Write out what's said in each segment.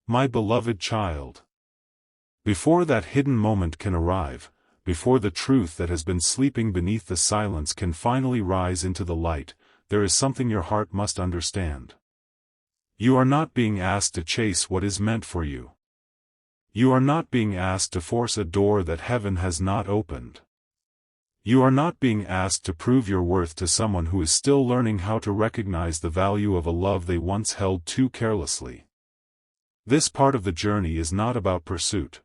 My beloved child. Before that hidden moment can arrive, before the truth that has been sleeping beneath the silence can finally rise into the light, there is something your heart must understand. You are not being asked to chase what is meant for you. You are not being asked to force a door that heaven has not opened. You are not being asked to prove your worth to someone who is still learning how to recognize the value of a love they once held too carelessly. This part of the journey is not about pursuit.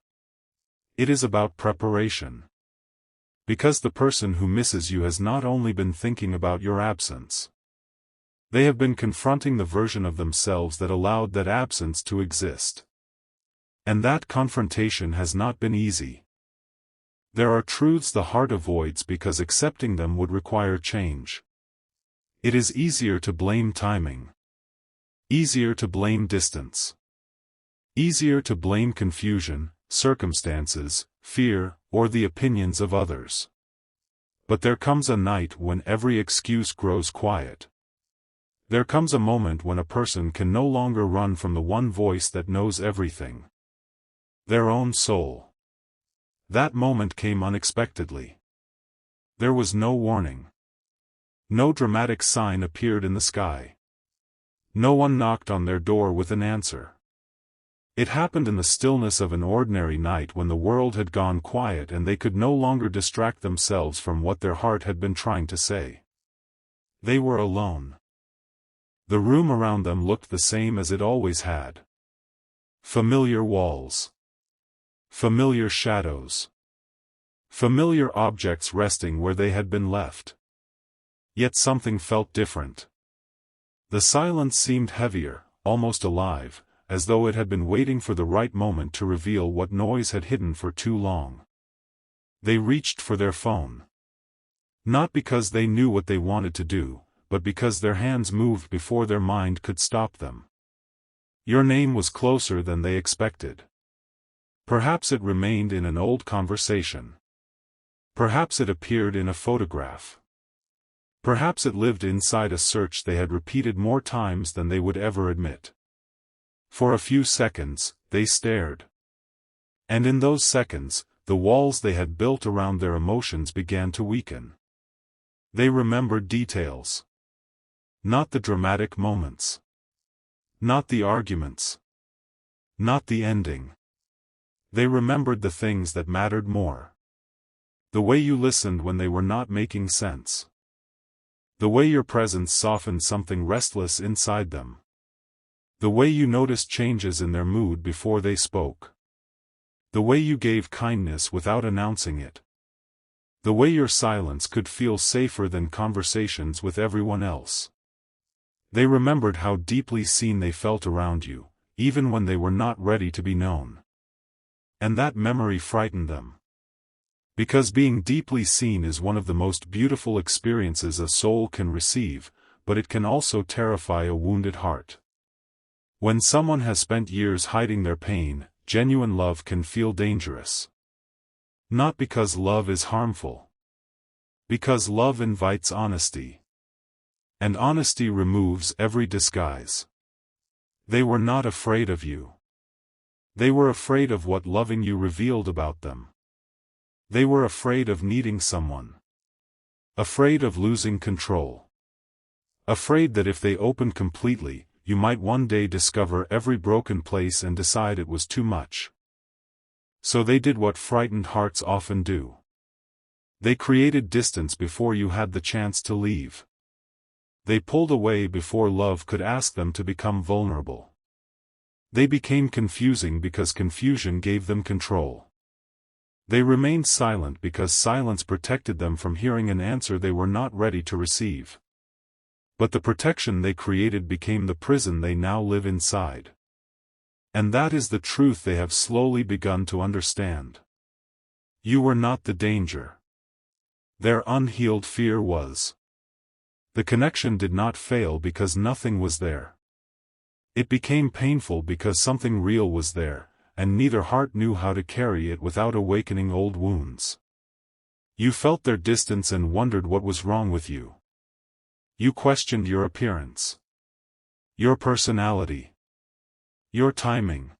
It is about preparation. Because the person who misses you has not only been thinking about your absence. They have been confronting the version of themselves that allowed that absence to exist. And that confrontation has not been easy. There are truths the heart avoids because accepting them would require change. It is easier to blame timing. Easier to blame distance. Easier to blame confusion, circumstances, fear, or the opinions of others. But there comes a night when every excuse grows quiet. There comes a moment when a person can no longer run from the one voice that knows everything. Their own soul. That moment came unexpectedly. There was no warning. No dramatic sign appeared in the sky. No one knocked on their door with an answer. It happened in the stillness of an ordinary night when the world had gone quiet and they could no longer distract themselves from what their heart had been trying to say. They were alone. The room around them looked the same as it always had. Familiar walls. Familiar shadows. Familiar objects resting where they had been left. Yet something felt different. The silence seemed heavier, almost alive, as though it had been waiting for the right moment to reveal what noise had hidden for too long. They reached for their phone. Not because they knew what they wanted to do, but because their hands moved before their mind could stop them. Your name was closer than they expected. Perhaps it remained in an old conversation. Perhaps it appeared in a photograph. Perhaps it lived inside a search they had repeated more times than they would ever admit. For a few seconds, they stared. And in those seconds, the walls they had built around their emotions began to weaken. They remembered details. Not the dramatic moments. Not the arguments. Not the ending. They remembered the things that mattered more. The way you listened when they were not making sense. The way your presence softened something restless inside them. The way you noticed changes in their mood before they spoke. The way you gave kindness without announcing it. The way your silence could feel safer than conversations with everyone else. They remembered how deeply seen they felt around you, even when they were not ready to be known. And that memory frightened them. Because being deeply seen is one of the most beautiful experiences a soul can receive, but it can also terrify a wounded heart. When someone has spent years hiding their pain, genuine love can feel dangerous. Not because love is harmful. Because love invites honesty. And honesty removes every disguise. They were not afraid of you. They were afraid of what loving you revealed about them. They were afraid of needing someone. Afraid of losing control. Afraid that if they opened completely, you might one day discover every broken place and decide it was too much. So they did what frightened hearts often do. They created distance before you had the chance to leave. They pulled away before love could ask them to become vulnerable. They became confusing because confusion gave them control. They remained silent because silence protected them from hearing an answer they were not ready to receive. But the protection they created became the prison they now live inside. And that is the truth they have slowly begun to understand. You were not the danger. Their unhealed fear was. The connection did not fail because nothing was there. It became painful because something real was there, and neither heart knew how to carry it without awakening old wounds. You felt their distance and wondered what was wrong with you. You questioned your appearance. Your personality. Your timing.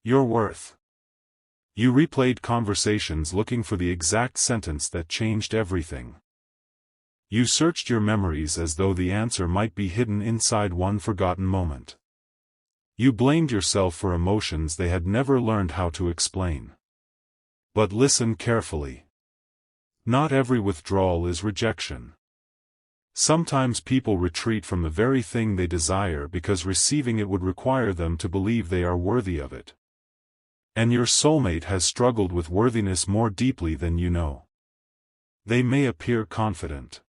Your worth. You replayed conversations looking for the exact sentence that changed everything. You searched your memories as though the answer might be hidden inside one forgotten moment. You blamed yourself for emotions they had never learned how to explain. But listen carefully. Not every withdrawal is rejection. Sometimes people retreat from the very thing they desire because receiving it would require them to believe they are worthy of it. And your soulmate has struggled with worthiness more deeply than you know. They may appear confident.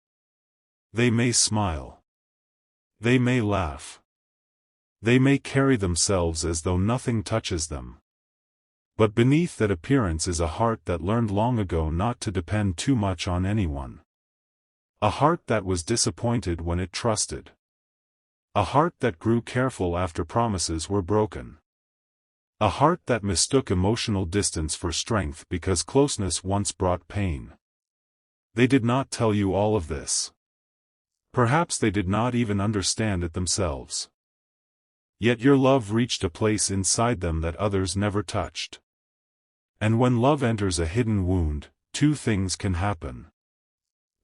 They may smile. They may laugh. They may carry themselves as though nothing touches them. But beneath that appearance is a heart that learned long ago not to depend too much on anyone. A heart that was disappointed when it trusted. A heart that grew careful after promises were broken. A heart that mistook emotional distance for strength because closeness once brought pain. They did not tell you all of this. Perhaps they did not even understand it themselves. Yet your love reached a place inside them that others never touched. And when love enters a hidden wound, two things can happen.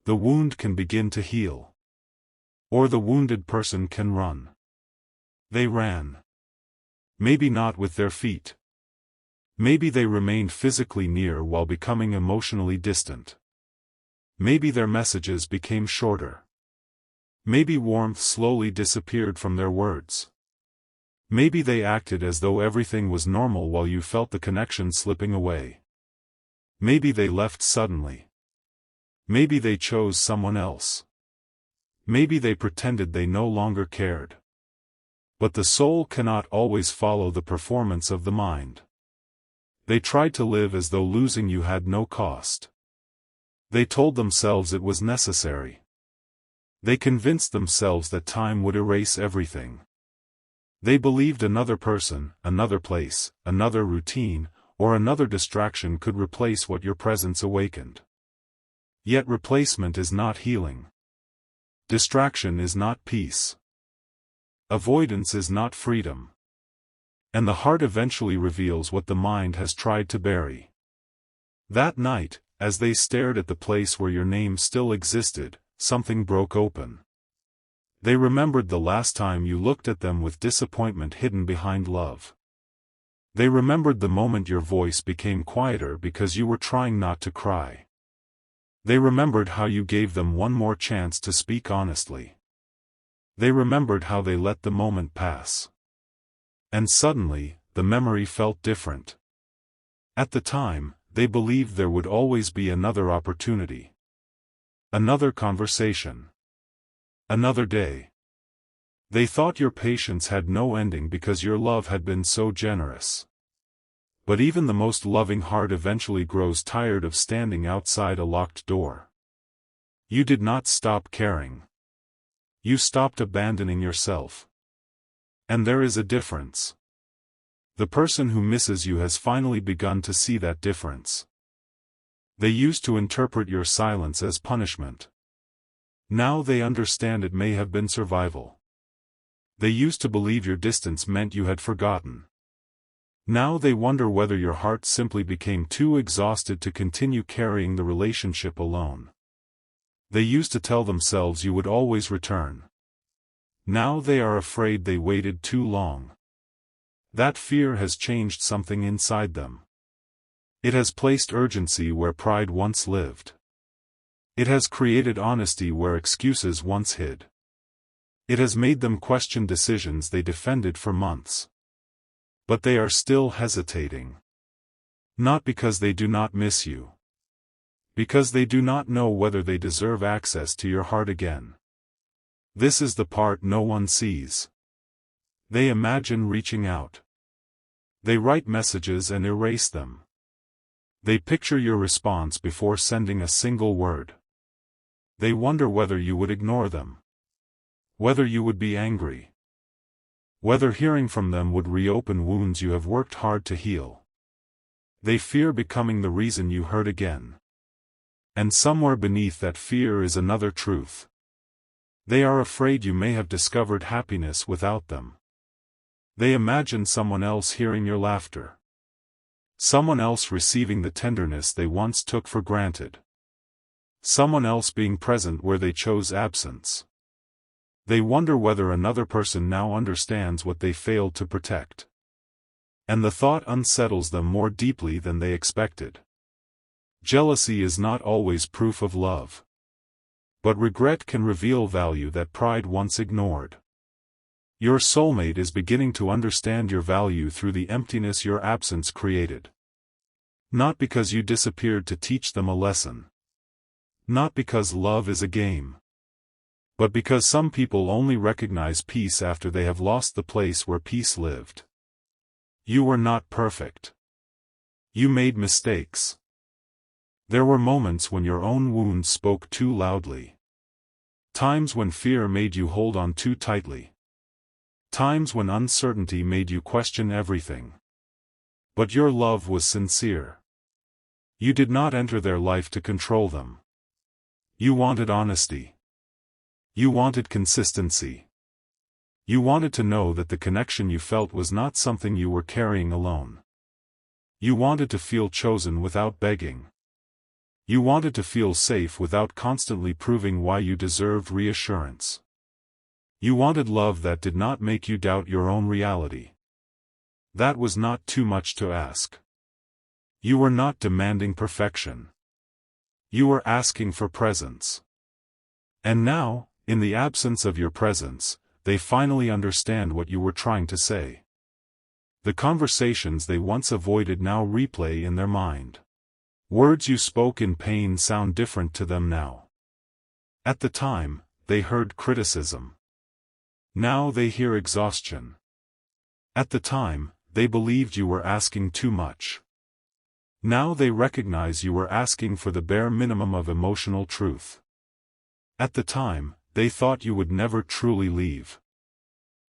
The wound can begin to heal. Or the wounded person can run. They ran. Maybe not with their feet. Maybe they remained physically near while becoming emotionally distant. Maybe their messages became shorter. Maybe warmth slowly disappeared from their words. Maybe they acted as though everything was normal while you felt the connection slipping away. Maybe they left suddenly. Maybe they chose someone else. Maybe they pretended they no longer cared. But the soul cannot always follow the performance of the mind. They tried to live as though losing you had no cost. They told themselves it was necessary. They convinced themselves that time would erase everything. They believed another person, another place, another routine, or another distraction could replace what your presence awakened. Yet replacement is not healing. Distraction is not peace. Avoidance is not freedom. And the heart eventually reveals what the mind has tried to bury. That night, as they stared at the place where your name still existed, something broke open. They remembered the last time you looked at them with disappointment hidden behind love. They remembered the moment your voice became quieter because you were trying not to cry. They remembered how you gave them one more chance to speak honestly. They remembered how they let the moment pass. And suddenly, the memory felt different. At the time, they believed there would always be another opportunity. Another conversation. Another day. They thought your patience had no ending because your love had been so generous. But even the most loving heart eventually grows tired of standing outside a locked door. You did not stop caring. You stopped abandoning yourself. And there is a difference. The person who misses you has finally begun to see that difference. They used to interpret your silence as punishment. Now they understand it may have been survival. They used to believe your distance meant you had forgotten. Now they wonder whether your heart simply became too exhausted to continue carrying the relationship alone. They used to tell themselves you would always return. Now they are afraid they waited too long. That fear has changed something inside them. It has placed urgency where pride once lived. It has created honesty where excuses once hid. It has made them question decisions they defended for months. But they are still hesitating. Not because they do not miss you. Because they do not know whether they deserve access to your heart again. This is the part no one sees. They imagine reaching out. They write messages and erase them. They picture your response before sending a single word. They wonder whether you would ignore them. Whether you would be angry. Whether hearing from them would reopen wounds you have worked hard to heal. They fear becoming the reason you hurt again. And somewhere beneath that fear is another truth. They are afraid you may have discovered happiness without them. They imagine someone else hearing your laughter. Someone else receiving the tenderness they once took for granted. Someone else being present where they chose absence. They wonder whether another person now understands what they failed to protect. And the thought unsettles them more deeply than they expected. Jealousy is not always proof of love. But regret can reveal value that pride once ignored. Your soulmate is beginning to understand your value through the emptiness your absence created. Not because you disappeared to teach them a lesson. Not because love is a game. But because some people only recognize peace after they have lost the place where peace lived. You were not perfect. You made mistakes. There were moments when your own wounds spoke too loudly. Times when fear made you hold on too tightly. Times when uncertainty made you question everything. But your love was sincere. You did not enter their life to control them. You wanted honesty. You wanted consistency. You wanted to know that the connection you felt was not something you were carrying alone. You wanted to feel chosen without begging. You wanted to feel safe without constantly proving why you deserved reassurance. You wanted love that did not make you doubt your own reality. That was not too much to ask. You were not demanding perfection. You were asking for presence. And now, in the absence of your presence, they finally understand what you were trying to say. The conversations they once avoided now replay in their mind. Words you spoke in pain sound different to them now. At the time, they heard criticism. Now they hear exhaustion. At the time, they believed you were asking too much. Now they recognize you were asking for the bare minimum of emotional truth. At the time, they thought you would never truly leave.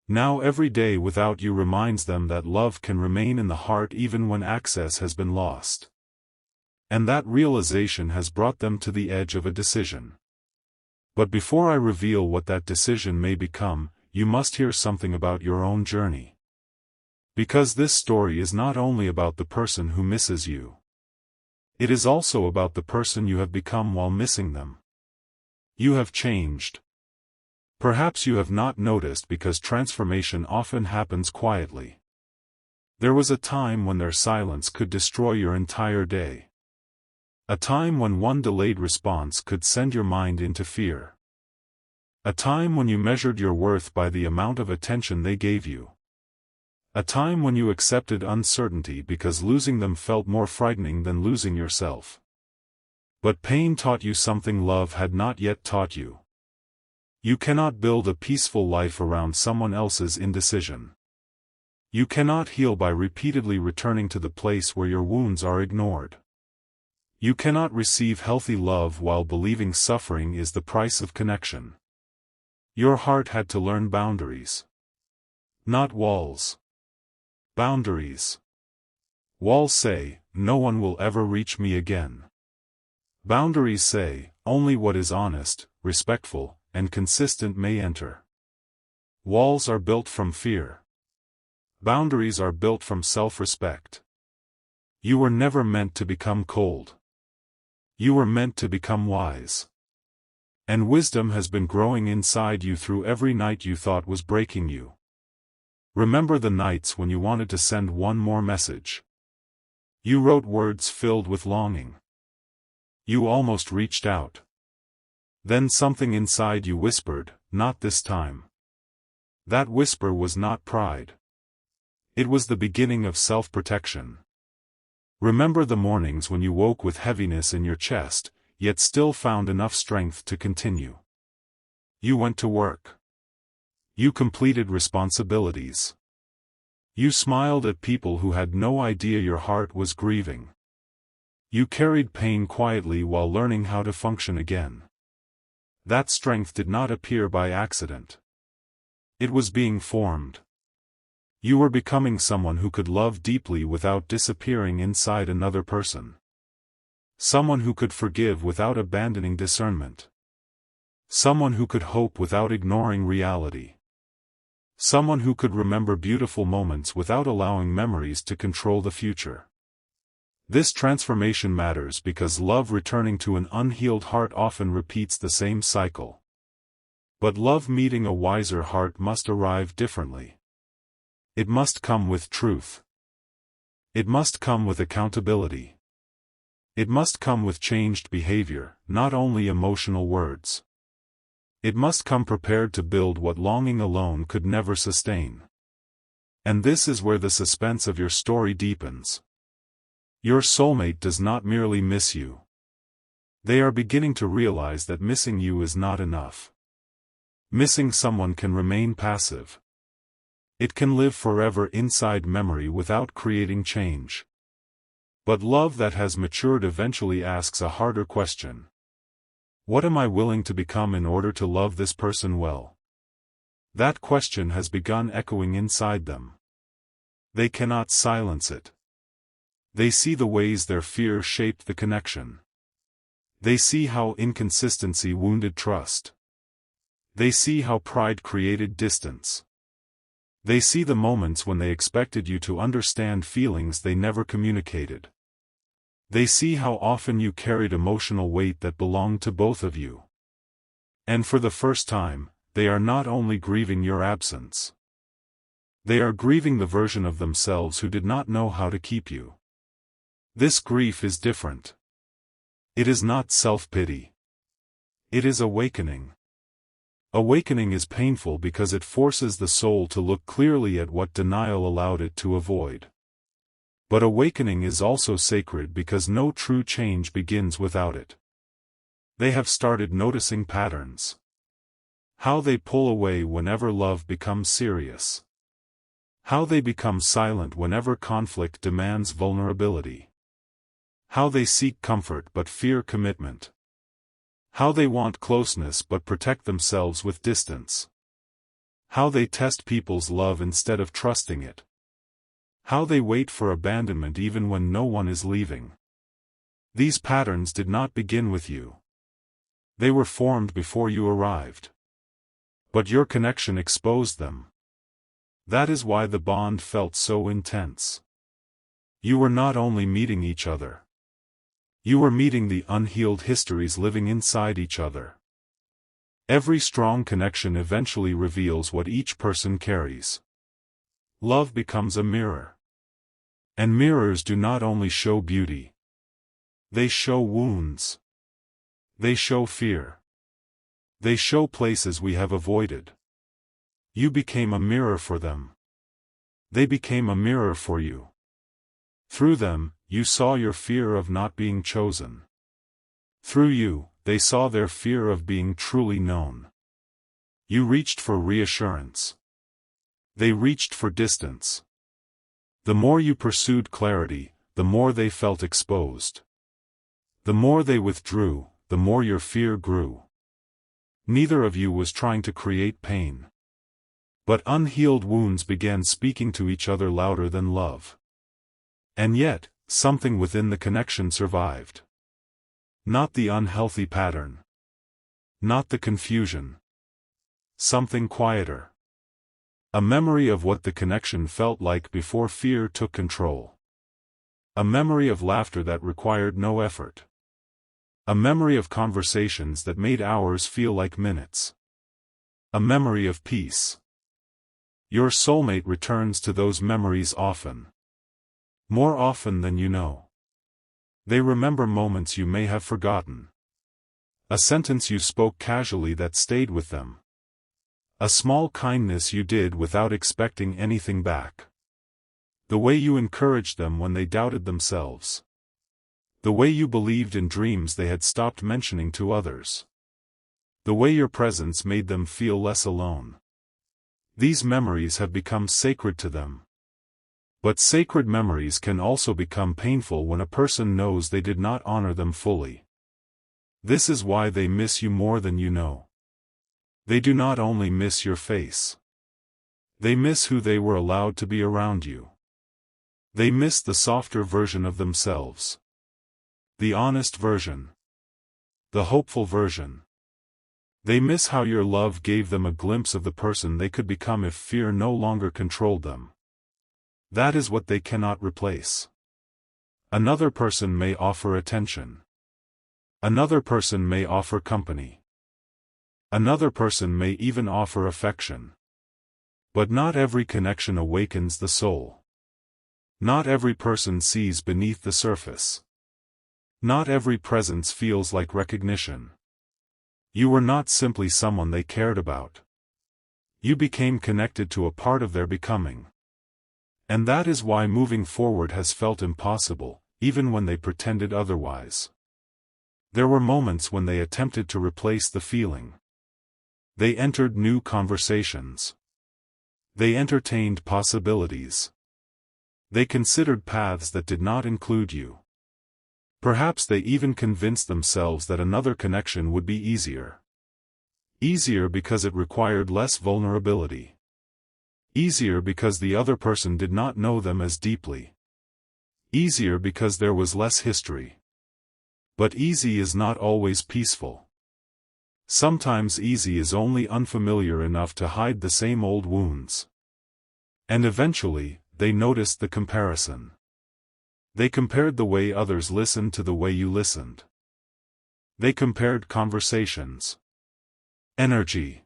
Now every day without you reminds them that love can remain in the heart even when access has been lost. And that realization has brought them to the edge of a decision. But before I reveal what that decision may become, you must hear something about your own journey. Because this story is not only about the person who misses you. It is also about the person you have become while missing them. You have changed. Perhaps you have not noticed because transformation often happens quietly. There was a time when their silence could destroy your entire day. A time when one delayed response could send your mind into fear. A time when you measured your worth by the amount of attention they gave you. A time when you accepted uncertainty because losing them felt more frightening than losing yourself. But pain taught you something love had not yet taught you. You cannot build a peaceful life around someone else's indecision. You cannot heal by repeatedly returning to the place where your wounds are ignored. You cannot receive healthy love while believing suffering is the price of connection. Your heart had to learn boundaries. Not walls. Boundaries. Walls say, no one will ever reach me again. Boundaries say, only what is honest, respectful, and consistent may enter. Walls are built from fear. Boundaries are built from self-respect. You were never meant to become cold. You were meant to become wise. And wisdom has been growing inside you through every night you thought was breaking you. Remember the nights when you wanted to send one more message. You wrote words filled with longing. You almost reached out. Then something inside you whispered, not this time. That whisper was not pride. It was the beginning of self-protection. Remember the mornings when you woke with heaviness in your chest, yet still found enough strength to continue. You went to work. You completed responsibilities. You smiled at people who had no idea your heart was grieving. You carried pain quietly while learning how to function again. That strength did not appear by accident. It was being formed. You were becoming someone who could love deeply without disappearing inside another person. Someone who could forgive without abandoning discernment. Someone who could hope without ignoring reality. Someone who could remember beautiful moments without allowing memories to control the future. This transformation matters because love returning to an unhealed heart often repeats the same cycle. But love meeting a wiser heart must arrive differently. It must come with truth. It must come with accountability. It must come with changed behavior, not only emotional words. It must come prepared to build what longing alone could never sustain. And this is where the suspense of your story deepens. Your soulmate does not merely miss you. They are beginning to realize that missing you is not enough. Missing someone can remain passive. It can live forever inside memory without creating change. But love that has matured eventually asks a harder question. What am I willing to become in order to love this person well? That question has begun echoing inside them. They cannot silence it. They see the ways their fear shaped the connection. They see how inconsistency wounded trust. They see how pride created distance. They see the moments when they expected you to understand feelings they never communicated. They see how often you carried emotional weight that belonged to both of you. And for the first time, they are not only grieving your absence. They are grieving the version of themselves who did not know how to keep you. This grief is different. It is not self-pity. It is awakening. Awakening is painful because it forces the soul to look clearly at what denial allowed it to avoid. But awakening is also sacred because no true change begins without it. They have started noticing patterns. How they pull away whenever love becomes serious. How they become silent whenever conflict demands vulnerability. How they seek comfort but fear commitment. How they want closeness but protect themselves with distance. How they test people's love instead of trusting it. How they wait for abandonment even when no one is leaving. These patterns did not begin with you. They were formed before you arrived. But your connection exposed them. That is why the bond felt so intense. You were not only meeting each other. You were meeting the unhealed histories living inside each other. Every strong connection eventually reveals what each person carries. Love becomes a mirror. And mirrors do not only show beauty. They show wounds. They show fear. They show places we have avoided. You became a mirror for them. They became a mirror for you. Through them, you saw your fear of not being chosen. Through you, they saw their fear of being truly known. You reached for reassurance. They reached for distance. The more you pursued clarity, the more they felt exposed. The more they withdrew, the more your fear grew. Neither of you was trying to create pain. But unhealed wounds began speaking to each other louder than love. And yet, something within the connection survived. Not the unhealthy pattern. Not the confusion. Something quieter. A memory of what the connection felt like before fear took control. A memory of laughter that required no effort. A memory of conversations that made hours feel like minutes. A memory of peace. Your soulmate returns to those memories often. More often than you know. They remember moments you may have forgotten. A sentence you spoke casually that stayed with them. A small kindness you did without expecting anything back. The way you encouraged them when they doubted themselves. The way you believed in dreams they had stopped mentioning to others. The way your presence made them feel less alone. These memories have become sacred to them. But sacred memories can also become painful when a person knows they did not honor them fully. This is why they miss you more than you know. They do not only miss your face. They miss who they were allowed to be around you. They miss the softer version of themselves. The honest version. The hopeful version. They miss how your love gave them a glimpse of the person they could become if fear no longer controlled them. That is what they cannot replace. Another person may offer attention. Another person may offer company. Another person may even offer affection. But not every connection awakens the soul. Not every person sees beneath the surface. Not every presence feels like recognition. You were not simply someone they cared about. You became connected to a part of their becoming. And that is why moving forward has felt impossible, even when they pretended otherwise. There were moments when they attempted to replace the feeling. They entered new conversations. They entertained possibilities. They considered paths that did not include you. Perhaps they even convinced themselves that another connection would be easier. Easier because it required less vulnerability. Easier because the other person did not know them as deeply. Easier because there was less history. But easy is not always peaceful. Sometimes easy is only unfamiliar enough to hide the same old wounds. And eventually, they noticed the comparison. They compared the way others listened to the way you listened. They compared conversations. Energy.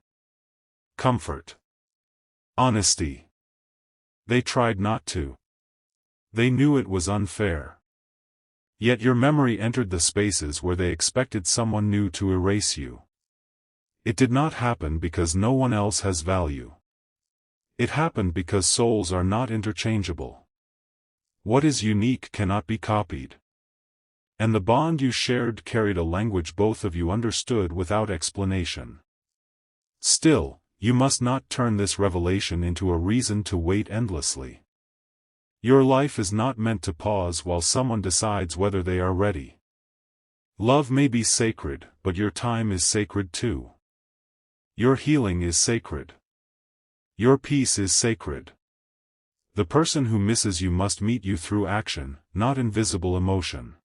Comfort. Honesty. They tried not to. They knew it was unfair. Yet your memory entered the spaces where they expected someone new to erase you. It did not happen because no one else has value. It happened because souls are not interchangeable. What is unique cannot be copied. And the bond you shared carried a language both of you understood without explanation. Still, you must not turn this revelation into a reason to wait endlessly. Your life is not meant to pause while someone decides whether they are ready. Love may be sacred, but your time is sacred too. Your healing is sacred. Your peace is sacred. The person who misses you must meet you through action, not invisible emotion.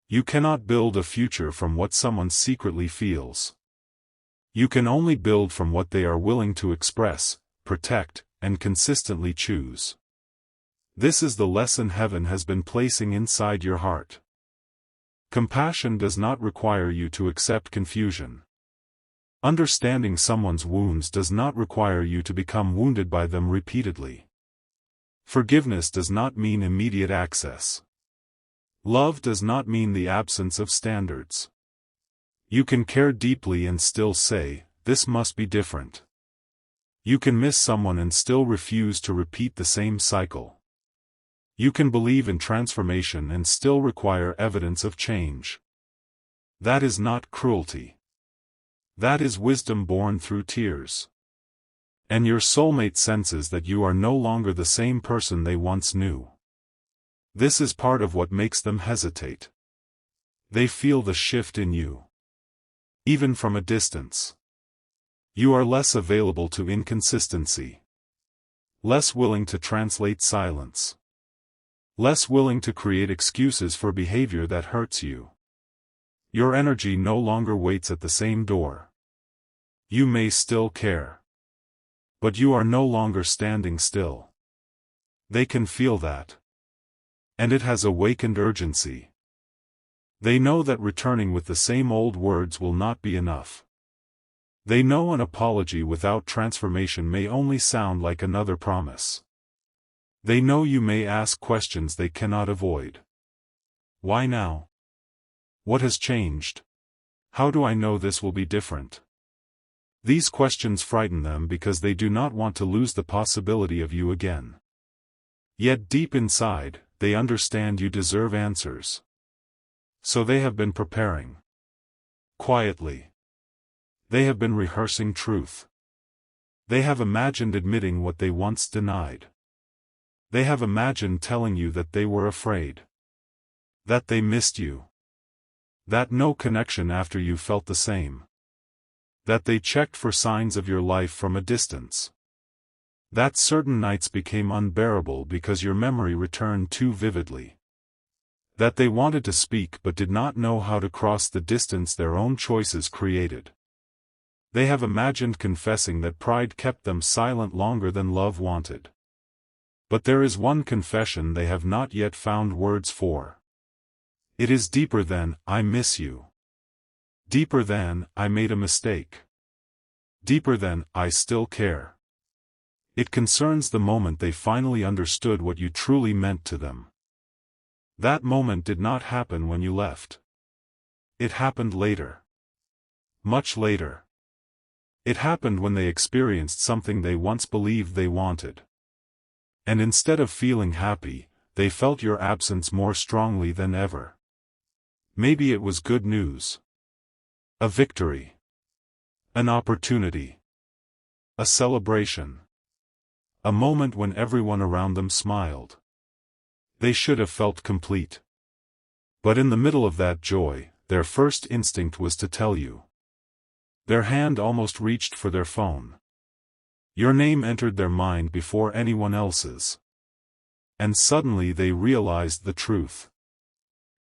You cannot build a future from what someone secretly feels. You can only build from what they are willing to express, protect, and consistently choose. This is the lesson heaven has been placing inside your heart. Compassion does not require you to accept confusion. Understanding someone's wounds does not require you to become wounded by them repeatedly. Forgiveness does not mean immediate access. Love does not mean the absence of standards. You can care deeply and still say, "This must be different." You can miss someone and still refuse to repeat the same cycle. You can believe in transformation and still require evidence of change. That is not cruelty. That is wisdom born through tears. And your soulmate senses that you are no longer the same person they once knew. This is part of what makes them hesitate. They feel the shift in you. Even from a distance. You are less available to inconsistency. Less willing to translate silence. Less willing to create excuses for behavior that hurts you. Your energy no longer waits at the same door. You may still care. But you are no longer standing still. They can feel that. And it has awakened urgency. They know that returning with the same old words will not be enough. They know an apology without transformation may only sound like another promise. They know you may ask questions they cannot avoid. Why now? What has changed? How do I know this will be different? These questions frighten them because they do not want to lose the possibility of you again. Yet deep inside, they understand you deserve answers. So they have been preparing. Quietly. They have been rehearsing truth. They have imagined admitting what they once denied. They have imagined telling you that they were afraid. That they missed you. That no connection after you felt the same. That they checked for signs of your life from a distance. That certain nights became unbearable because your memory returned too vividly. That they wanted to speak but did not know how to cross the distance their own choices created. They have imagined confessing that pride kept them silent longer than love wanted. But there is one confession they have not yet found words for. It is deeper than, "I miss you." Deeper than, "I made a mistake." Deeper than, "I still care." It concerns the moment they finally understood what you truly meant to them. That moment did not happen when you left. It happened later. Much later. It happened when they experienced something they once believed they wanted. And instead of feeling happy, they felt your absence more strongly than ever. Maybe it was good news. A victory. An opportunity. A celebration. A moment when everyone around them smiled. They should have felt complete. But in the middle of that joy, their first instinct was to tell you. Their hand almost reached for their phone. Your name entered their mind before anyone else's. And suddenly they realized the truth.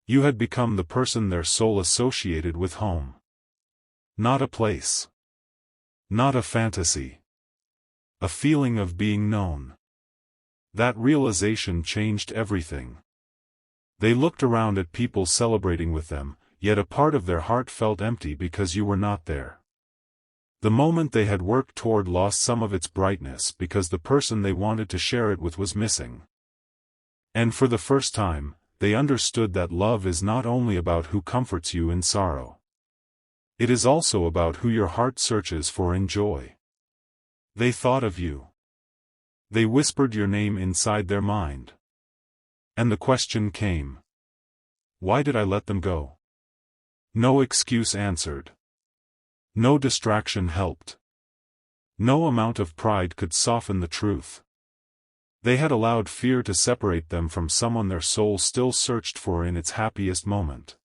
You had become the person their soul associated with home. Not a place. Not a fantasy. A feeling of being known. That realization changed everything. They looked around at people celebrating with them, yet a part of their heart felt empty because you were not there. The moment they had worked toward lost some of its brightness because the person they wanted to share it with was missing. And for the first time, they understood that love is not only about who comforts you in sorrow. It is also about who your heart searches for in joy. They thought of you. They whispered your name inside their mind. And the question came. Why did I let them go? No excuse answered. No distraction helped. No amount of pride could soften the truth. They had allowed fear to separate them from someone their soul still searched for in its happiest moment.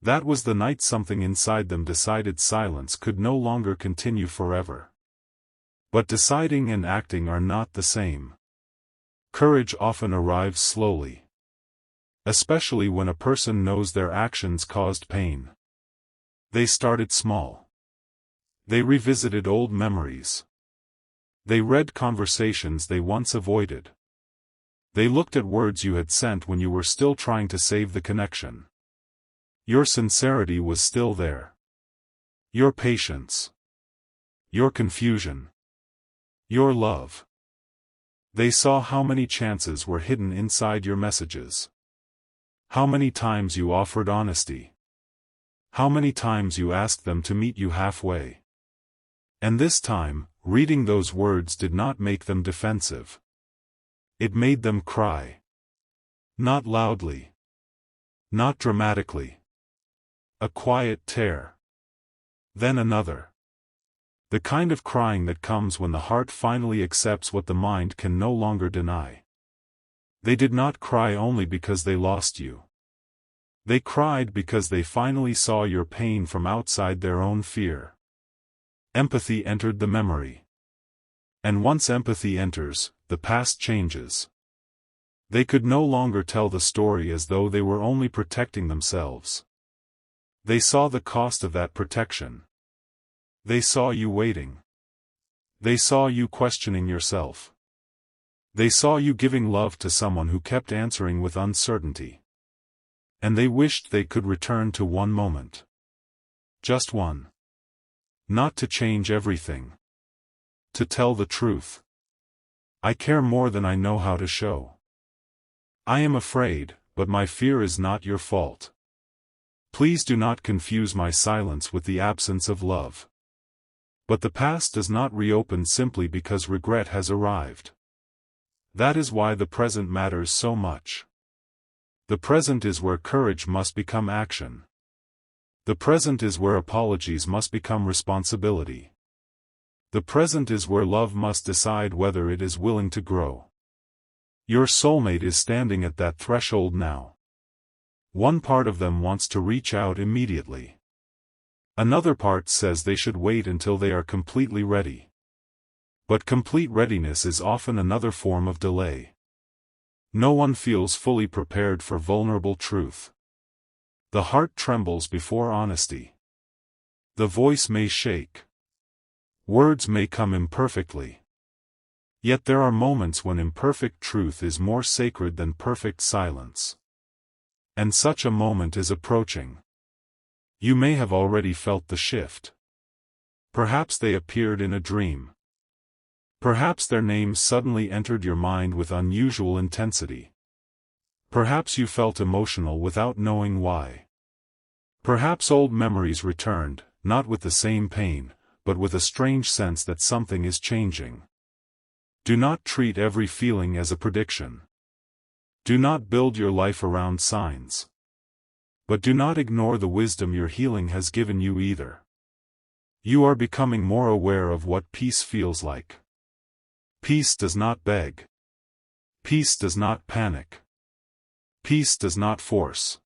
That was the night something inside them decided silence could no longer continue forever. But deciding and acting are not the same. Courage often arrives slowly. Especially when a person knows their actions caused pain. They started small. They revisited old memories. They read conversations they once avoided. They looked at words you had sent when you were still trying to save the connection. Your sincerity was still there. Your patience. Your confusion. Your love. They saw how many chances were hidden inside your messages. How many times you offered honesty. How many times you asked them to meet you halfway. And this time, reading those words did not make them defensive. It made them cry. Not loudly. Not dramatically. A quiet tear. Then another. The kind of crying that comes when the heart finally accepts what the mind can no longer deny. They did not cry only because they lost you. They cried because they finally saw your pain from outside their own fear. Empathy entered the memory. And once empathy enters, the past changes. They could no longer tell the story as though they were only protecting themselves. They saw the cost of that protection. They saw you waiting. They saw you questioning yourself. They saw you giving love to someone who kept answering with uncertainty. And they wished they could return to one moment. Just one. Not to change everything. To tell the truth. I care more than I know how to show. I am afraid, but my fear is not your fault. Please do not confuse my silence with the absence of love. But the past does not reopen simply because regret has arrived. That is why the present matters so much. The present is where courage must become action. The present is where apologies must become responsibility. The present is where love must decide whether it is willing to grow. Your soulmate is standing at that threshold now. One part of them wants to reach out immediately. Another part says they should wait until they are completely ready. But complete readiness is often another form of delay. No one feels fully prepared for vulnerable truth. The heart trembles before honesty. The voice may shake. Words may come imperfectly. Yet there are moments when imperfect truth is more sacred than perfect silence. And such a moment is approaching. You may have already felt the shift. Perhaps they appeared in a dream. Perhaps their names suddenly entered your mind with unusual intensity. Perhaps you felt emotional without knowing why. Perhaps old memories returned, not with the same pain, but with a strange sense that something is changing. Do not treat every feeling as a prediction. Do not build your life around signs. But do not ignore the wisdom your healing has given you either. You are becoming more aware of what peace feels like. Peace does not beg. Peace does not panic. Peace does not force.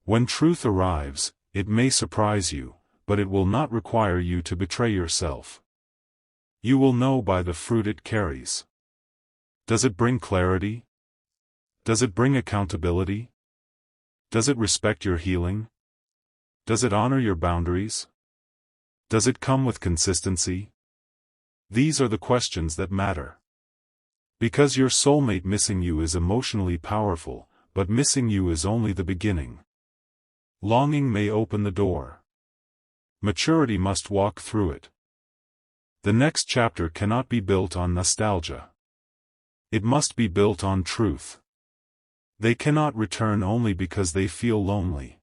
When truth arrives, it may surprise you, but it will not require you to betray yourself. You will know by the fruit it carries. Does it bring clarity? Does it bring accountability? Does it respect your healing? Does it honor your boundaries? Does it come with consistency? These are the questions that matter. Because your soulmate missing you is emotionally powerful, but missing you is only the beginning. Longing may open the door. Maturity must walk through it. The next chapter cannot be built on nostalgia. It must be built on truth. They cannot return only because they feel lonely.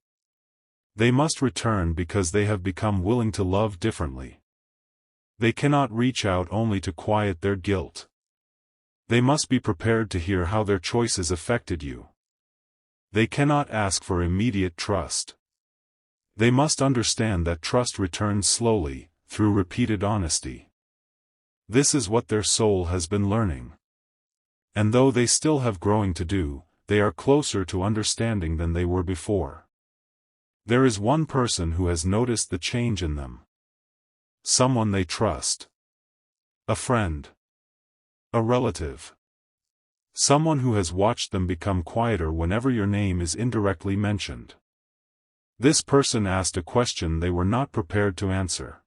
They must return because they have become willing to love differently. They cannot reach out only to quiet their guilt. They must be prepared to hear how their choices affected you. They cannot ask for immediate trust. They must understand that trust returns slowly, through repeated honesty. This is what their soul has been learning. And though they still have growing to do, they are closer to understanding than they were before. There is one person who has noticed the change in them. Someone they trust. A friend. A relative. Someone who has watched them become quieter whenever your name is indirectly mentioned. This person asked a question they were not prepared to answer.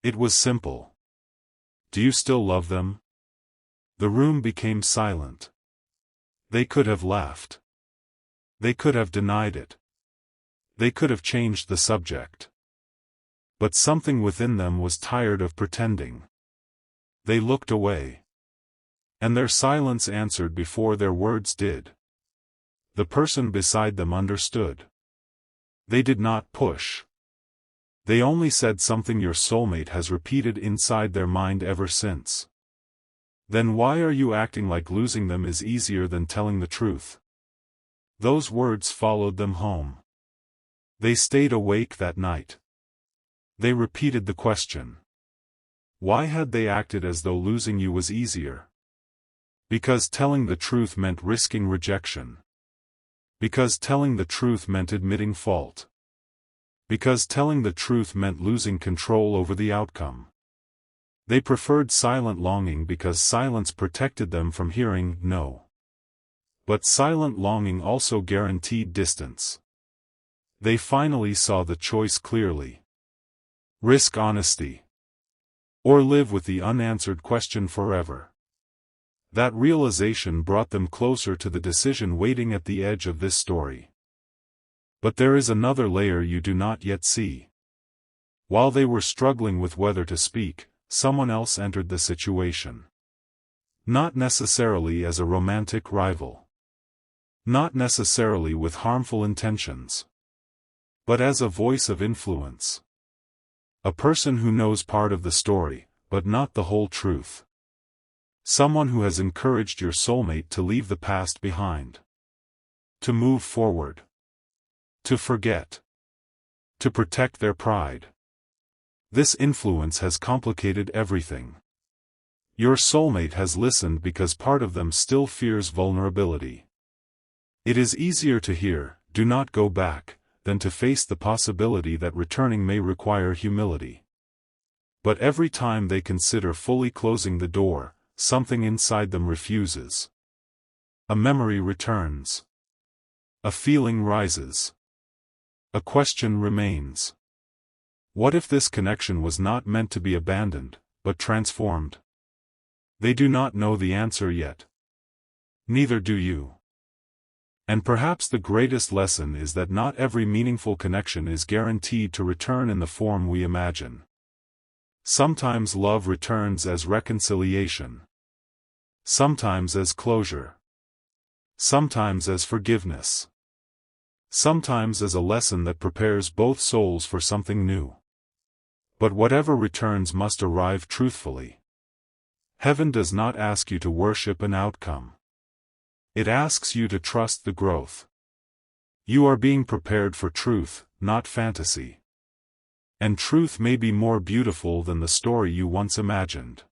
It was simple. Do you still love them? The room became silent. They could have laughed. They could have denied it. They could have changed the subject. But something within them was tired of pretending. They looked away. And their silence answered before their words did. The person beside them understood. They did not push. They only said something your soulmate has repeated inside their mind ever since. Then why are you acting like losing them is easier than telling the truth? Those words followed them home. They stayed awake that night. They repeated the question. Why had they acted as though losing you was easier? Because telling the truth meant risking rejection. Because telling the truth meant admitting fault. Because telling the truth meant losing control over the outcome. They preferred silent longing because silence protected them from hearing no. But silent longing also guaranteed distance. They finally saw the choice clearly. Risk honesty. Or live with the unanswered question forever. That realization brought them closer to the decision waiting at the edge of this story. But there is another layer you do not yet see. While they were struggling with whether to speak, someone else entered the situation. Not necessarily as a romantic rival. Not necessarily with harmful intentions. But as a voice of influence. A person who knows part of the story, but not the whole truth. Someone who has encouraged your soulmate to leave the past behind. To move forward. To forget. To protect their pride. This influence has complicated everything. Your soulmate has listened because part of them still fears vulnerability. It is easier to hear, "Do not go back," than to face the possibility that returning may require humility. But every time they consider fully closing the door, something inside them refuses. A memory returns. A feeling rises. A question remains. What if this connection was not meant to be abandoned, but transformed? They do not know the answer yet. Neither do you. And perhaps the greatest lesson is that not every meaningful connection is guaranteed to return in the form we imagine. Sometimes love returns as reconciliation. Sometimes as closure. Sometimes as forgiveness. Sometimes as a lesson that prepares both souls for something new. But whatever returns must arrive truthfully. Heaven does not ask you to worship an outcome. It asks you to trust the growth. You are being prepared for truth, not fantasy. And truth may be more beautiful than the story you once imagined.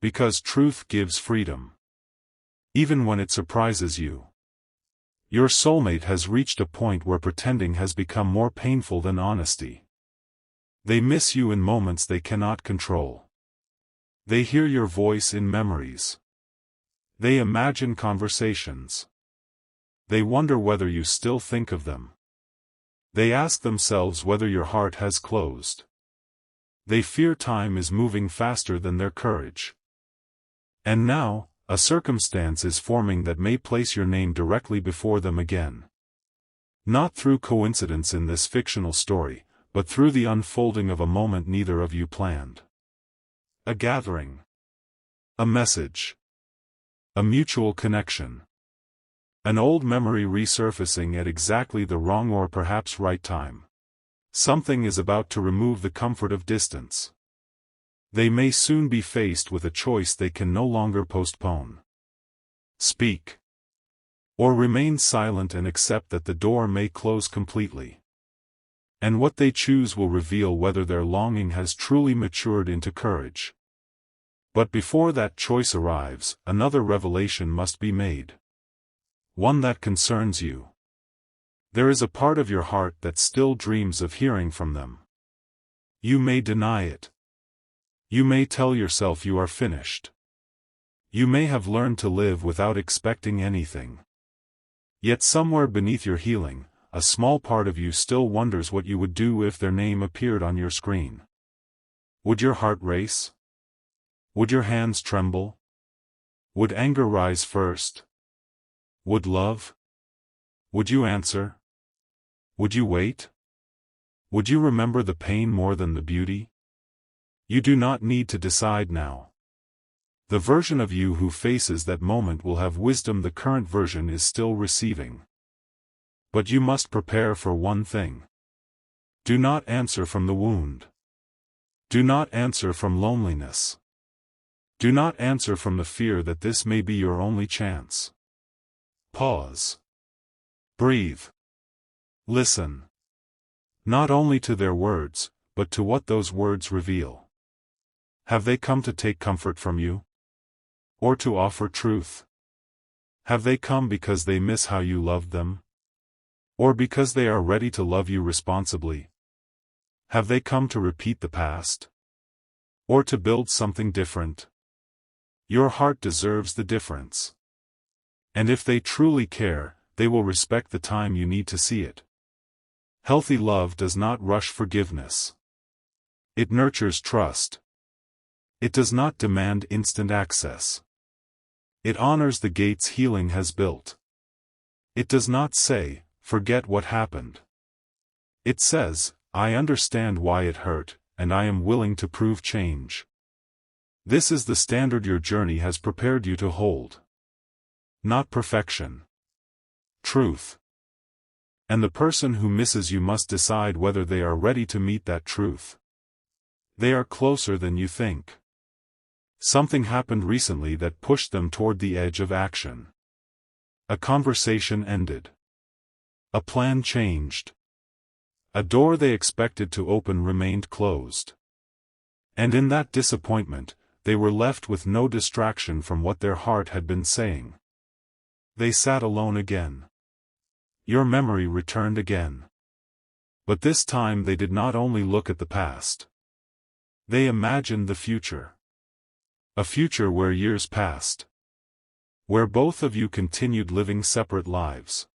Because truth gives freedom. Even when it surprises you. Your soulmate has reached a point where pretending has become more painful than honesty. They miss you in moments they cannot control. They hear your voice in memories. They imagine conversations. They wonder whether you still think of them. They ask themselves whether your heart has closed. They fear time is moving faster than their courage. And now, a circumstance is forming that may place your name directly before them again. Not through coincidence in this fictional story, but through the unfolding of a moment neither of you planned. A gathering. A message. A mutual connection. An old memory resurfacing at exactly the wrong or perhaps right time. Something is about to remove the comfort of distance. They may soon be faced with a choice they can no longer postpone. Speak. Or remain silent and accept that the door may close completely. And what they choose will reveal whether their longing has truly matured into courage. But before that choice arrives, another revelation must be made. One that concerns you. There is a part of your heart that still dreams of hearing from them. You may deny it. You may tell yourself you are finished. You may have learned to live without expecting anything. Yet somewhere beneath your healing, a small part of you still wonders what you would do if their name appeared on your screen. Would your heart race? Would your hands tremble? Would anger rise first? Would love? Would you answer? Would you wait? Would you remember the pain more than the beauty? You do not need to decide now. The version of you who faces that moment will have wisdom the current version is still receiving. But you must prepare for one thing. Do not answer from the wound. Do not answer from loneliness. Do not answer from the fear that this may be your only chance. Pause. Breathe. Listen. Not only to their words, but to what those words reveal. Have they come to take comfort from you? Or to offer truth? Have they come because they miss how you loved them? Or because they are ready to love you responsibly? Have they come to repeat the past? Or to build something different? Your heart deserves the difference. And if they truly care, they will respect the time you need to see it. Healthy love does not rush forgiveness. It nurtures trust. It does not demand instant access. It honors the gates healing has built. It does not say, forget what happened. It says, I understand why it hurt, and I am willing to prove change. This is the standard your journey has prepared you to hold. Not perfection. Truth. And the person who misses you must decide whether they are ready to meet that truth. They are closer than you think. Something happened recently that pushed them toward the edge of action. A conversation ended. A plan changed. A door they expected to open remained closed. And in that disappointment, they were left with no distraction from what their heart had been saying. They sat alone again. Your memory returned again. But this time they did not only look at the past. They imagined the future. A future where years passed. Where both of you continued living separate lives.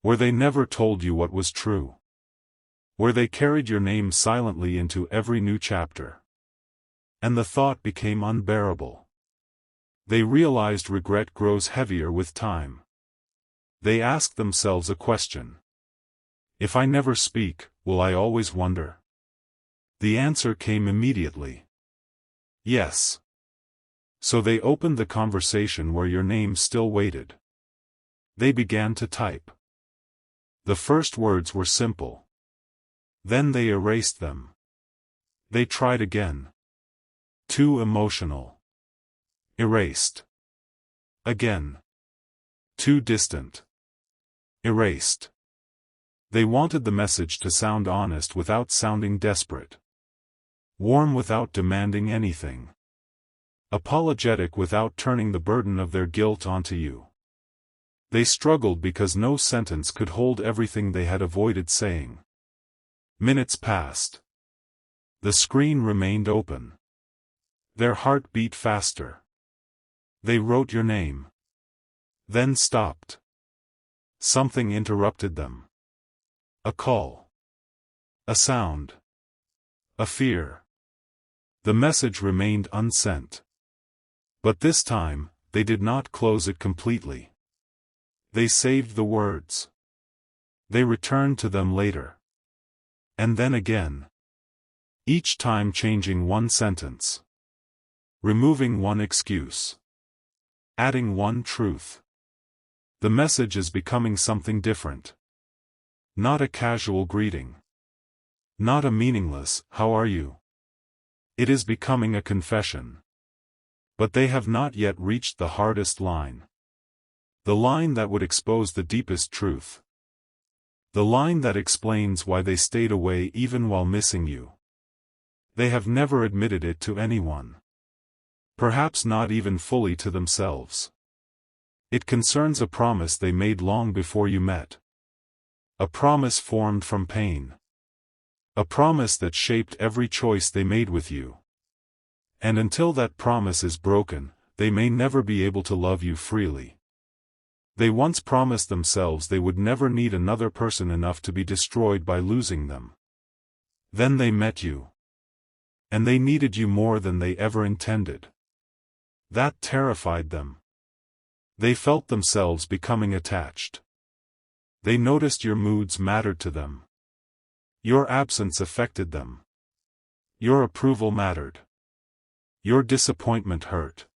Where they never told you what was true. Where they carried your name silently into every new chapter. And the thought became unbearable. They realized regret grows heavier with time. They asked themselves a question. If I never speak, will I always wonder? The answer came immediately. Yes. So they opened the conversation where your name still waited. They began to type. The first words were simple. Then they erased them. They tried again. Too emotional. Erased. Again. Too distant. Erased. They wanted the message to sound honest without sounding desperate. Warm without demanding anything. Apologetic without turning the burden of their guilt onto you. They struggled because no sentence could hold everything they had avoided saying. Minutes passed. The screen remained open. Their heart beat faster. They wrote your name. Then stopped. Something interrupted them. A call. A sound. A fear. The message remained unsent. But this time, they did not close it completely. They saved the words. They returned to them later. And then again. Each time changing one sentence. Removing one excuse. Adding one truth. The message is becoming something different. Not a casual greeting. Not a meaningless, "How are you?" It is becoming a confession. But they have not yet reached the hardest line. The line that would expose the deepest truth. The line that explains why they stayed away even while missing you. They have never admitted it to anyone. Perhaps not even fully to themselves. It concerns a promise they made long before you met. A promise formed from pain. A promise that shaped every choice they made with you. And until that promise is broken, they may never be able to love you freely. They once promised themselves they would never need another person enough to be destroyed by losing them. Then they met you. And they needed you more than they ever intended. That terrified them. They felt themselves becoming attached. They noticed your moods mattered to them. Your absence affected them. Your approval mattered. Your disappointment hurt.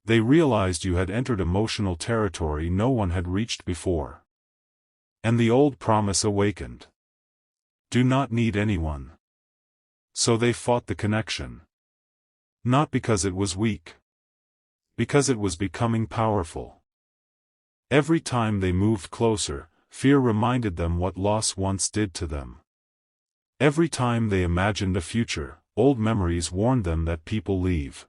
They realized you had entered emotional territory no one had reached before. And the old promise awakened. Do not need anyone. So they fought the connection. Not because it was weak. Because it was becoming powerful. Every time they moved closer, fear reminded them what loss once did to them. Every time they imagined a future, old memories warned them that people leave.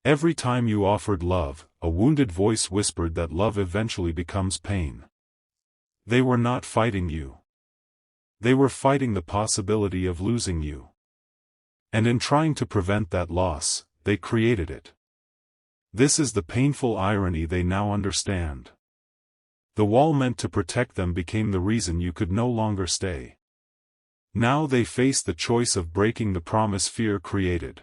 Every time you offered love, a wounded voice whispered that love eventually becomes pain. They were not fighting you. They were fighting the possibility of losing you. And in trying to prevent that loss, they created it. This is the painful irony they now understand. The wall meant to protect them became the reason you could no longer stay. Now they face the choice of breaking the promise fear created.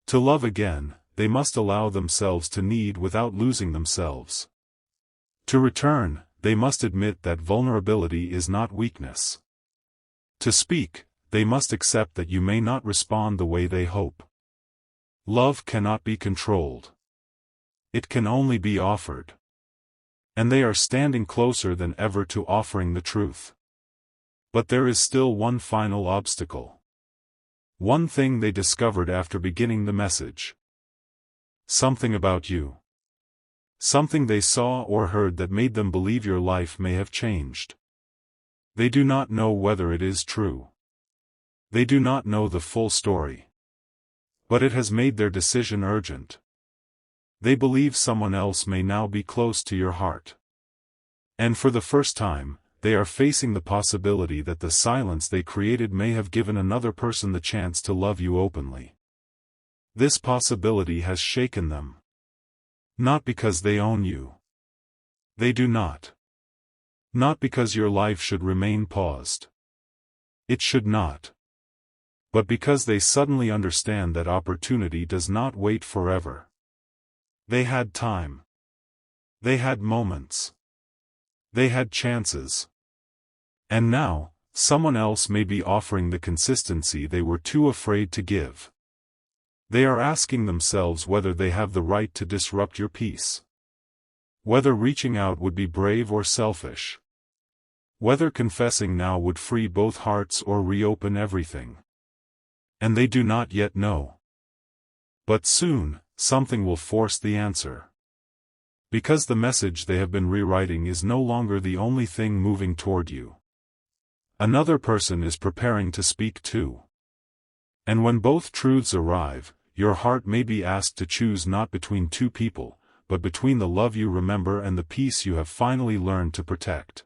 To love again, they must allow themselves to need without losing themselves. To return, they must admit that vulnerability is not weakness. To speak, they must accept that you may not respond the way they hope. Love cannot be controlled. It can only be offered. And they are standing closer than ever to offering the truth. But there is still one final obstacle. One thing they discovered after beginning the message. Something about you. Something they saw or heard that made them believe your life may have changed. They do not know whether it is true. They do not know the full story. But it has made their decision urgent. They believe someone else may now be close to your heart. And for the first time, they are facing the possibility that the silence they created may have given another person the chance to love you openly. This possibility has shaken them. Not because they own you. They do not. Not because your life should remain paused. It should not. But because they suddenly understand that opportunity does not wait forever. They had time. They had moments. They had chances. And now, someone else may be offering the consistency they were too afraid to give. They are asking themselves whether they have the right to disrupt your peace. Whether reaching out would be brave or selfish. Whether confessing now would free both hearts or reopen everything. And they do not yet know. But soon, something will force the answer. Because the message they have been rewriting is no longer the only thing moving toward you. Another person is preparing to speak too. And when both truths arrive, your heart may be asked to choose not between two people, but between the love you remember and the peace you have finally learned to protect.